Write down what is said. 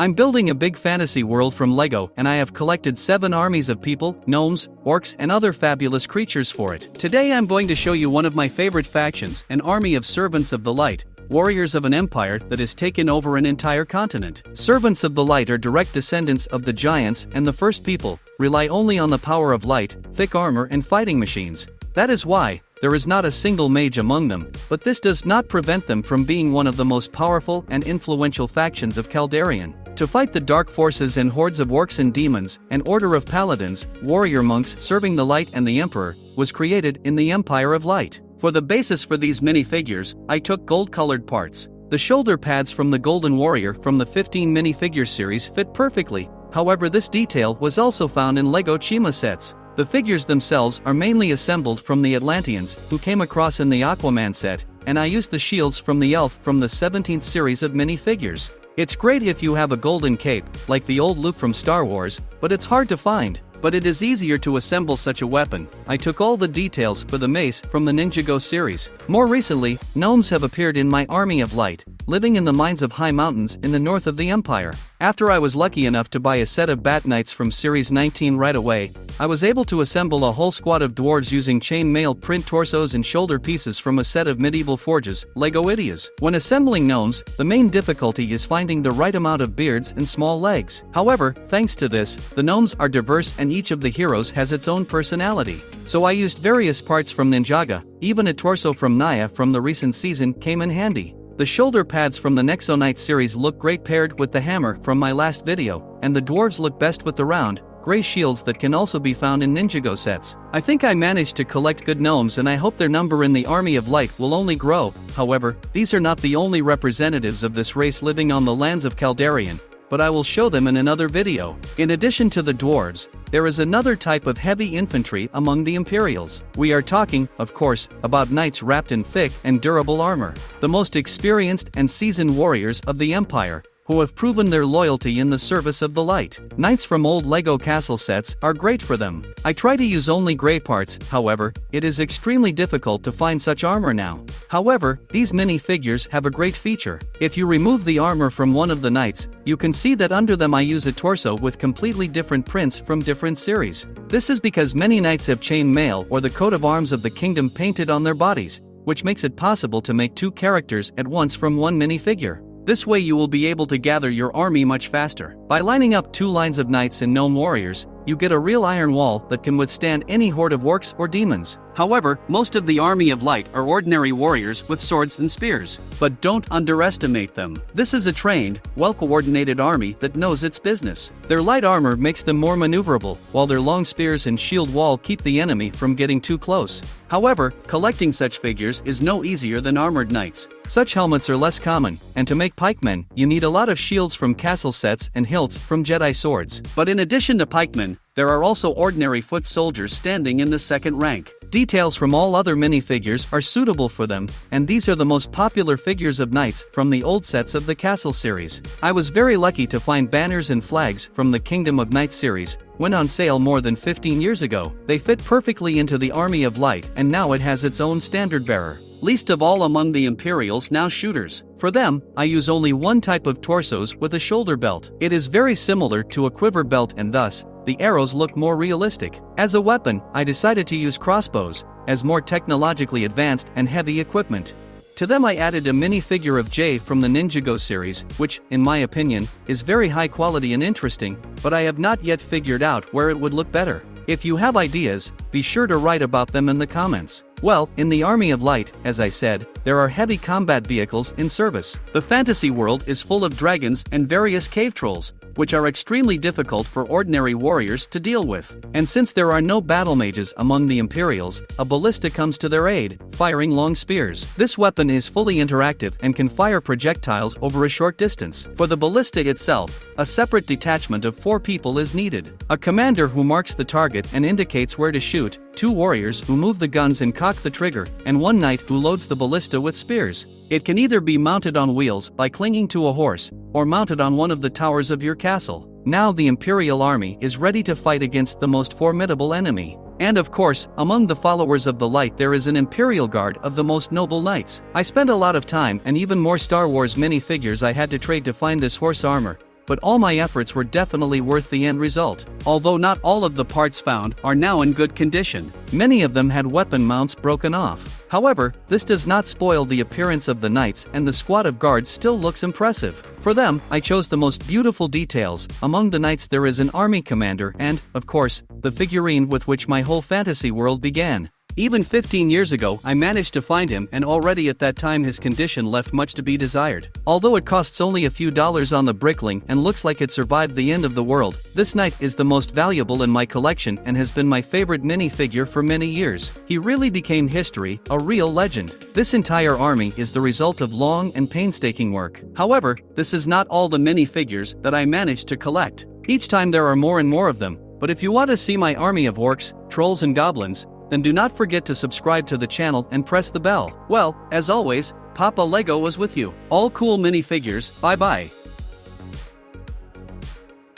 I'm building a big fantasy world from Lego, and I have collected 7 armies of people, gnomes, orcs, and other fabulous creatures for it. Today I'm going to show you one of my favorite factions, an army of Servants of the Light, warriors of an empire that has taken over an entire continent. Servants of the Light are direct descendants of the giants and the first people, rely only on the power of light, thick armor and fighting machines. That is why there is not a single mage among them, but this does not prevent them from being one of the most powerful and influential factions of Caldarian. To fight the dark forces and hordes of orcs and demons, an order of paladins, warrior monks serving the light and the emperor, was created in the Empire of Light. For the basis for these minifigures, I took gold-colored parts. The shoulder pads from the Golden Warrior from the 15 minifigure series fit perfectly, however this detail was also found in LEGO Chima sets. The figures themselves are mainly assembled from the Atlanteans, who came across in the Aquaman set, and I used the shields from the elf from the 17th series of minifigures. It's great if you have a golden cape, like the old Luke from Star Wars, but it's hard to find. But it is easier to assemble such a weapon. I took all the details for the mace from the Ninjago series. More recently, gnomes have appeared in my army of light, living in the mines of high mountains in the north of the empire. After I was lucky enough to buy a set of Bat Knights from Series 19 right away, I was able to assemble a whole squad of dwarves using chainmail print torsos and shoulder pieces from a set of medieval forges, Lego Ideas. When assembling gnomes, the main difficulty is finding the right amount of beards and small legs. However, thanks to this, the gnomes are diverse and each of the heroes has its own personality. So I used various parts from Ninjaga, even a torso from Naya from the recent season came in handy. The shoulder pads from the Nexo Knight series look great paired with the hammer from my last video, and the dwarves look best with the round, gray shields that can also be found in Ninjago sets. I think I managed to collect good gnomes and I hope their number in the Army of Light will only grow. However, these are not the only representatives of this race living on the lands of Caldarian, but I will show them in another video. In addition to the dwarves, there is another type of heavy infantry among the Imperials. We are talking, of course, about knights wrapped in thick and durable armor. The most experienced and seasoned warriors of the Empire, who have proven their loyalty in the service of the light. Knights from old LEGO castle sets are great for them. I try to use only gray parts, however, it is extremely difficult to find such armor now. However, these minifigures have a great feature. If you remove the armor from one of the knights, you can see that under them I use a torso with completely different prints from different series. This is because many knights have chain mail or the coat of arms of the kingdom painted on their bodies, which makes it possible to make 2 characters at once from one minifigure. This way you will be able to gather your army much faster. By lining up 2 lines of knights and gnome warriors, you get a real iron wall that can withstand any horde of orcs or demons. However, most of the Army of Light are ordinary warriors with swords and spears. But don't underestimate them. This is a trained, well-coordinated army that knows its business. Their light armor makes them more maneuverable, while their long spears and shield wall keep the enemy from getting too close. However, collecting such figures is no easier than armored knights. Such helmets are less common, and to make pikemen, you need a lot of shields from castle sets and hilts from Jedi swords. But in addition to pikemen, there are also ordinary foot soldiers standing in the second rank. Details from all other minifigures are suitable for them, and these are the most popular figures of knights from the old sets of the Castle series. I was very lucky to find banners and flags from the Kingdom of Night series, went on sale more than 15 years ago. They fit perfectly into the Army of Light and now it has its own standard bearer. Least of all among the Imperials now shooters. For them, I use only one type of torsos with a shoulder belt. It is very similar to a quiver belt and thus, the arrows look more realistic. As a weapon, I decided to use crossbows, as more technologically advanced and heavy equipment. To them I added a minifigure of Jay from the Ninjago series, which, in my opinion, is very high quality and interesting, but I have not yet figured out where it would look better. If you have ideas, be sure to write about them in the comments. Well, in the Army of Light, as I said, there are heavy combat vehicles in service. The fantasy world is full of dragons and various cave trolls, which are extremely difficult for ordinary warriors to deal with. And since there are no battle mages among the Imperials, a ballista comes to their aid, firing long spears. This weapon is fully interactive and can fire projectiles over a short distance. For the ballista itself, a separate detachment of 4 people is needed. A commander who marks the target and indicates where to shoot, 2 warriors who move the guns and cock the trigger, and 1 knight who loads the ballista with spears. It can either be mounted on wheels by clinging to a horse, or mounted on one of the towers of your castle. Now the Imperial army is ready to fight against the most formidable enemy. And of course, among the followers of the light there is an Imperial Guard of the most noble knights. I spent a lot of time and even more Star Wars minifigures I had to trade to find this horse armor, but all my efforts were definitely worth the end result. Although not all of the parts found are now in good condition, many of them had weapon mounts broken off. However, this does not spoil the appearance of the knights, and the squad of guards still looks impressive. For them, I chose the most beautiful details. Among the knights there is an army commander and, of course, the figurine with which my whole fantasy world began. Even 15 years ago I managed to find him, and already at that time his condition left much to be desired. Although it costs only a few dollars on the brickling and looks like it survived the end of the world, this knight is the most valuable in my collection and has been my favorite minifigure for many years. He really became history, a real legend. This entire army is the result of long and painstaking work. However, this is not all the minifigures that I managed to collect. Each time there are more and more of them, but if you want to see my army of orcs, trolls and goblins, then do not forget to subscribe to the channel and press the bell. Well, as always, Papa Lego was with you. All cool minifigures, bye bye.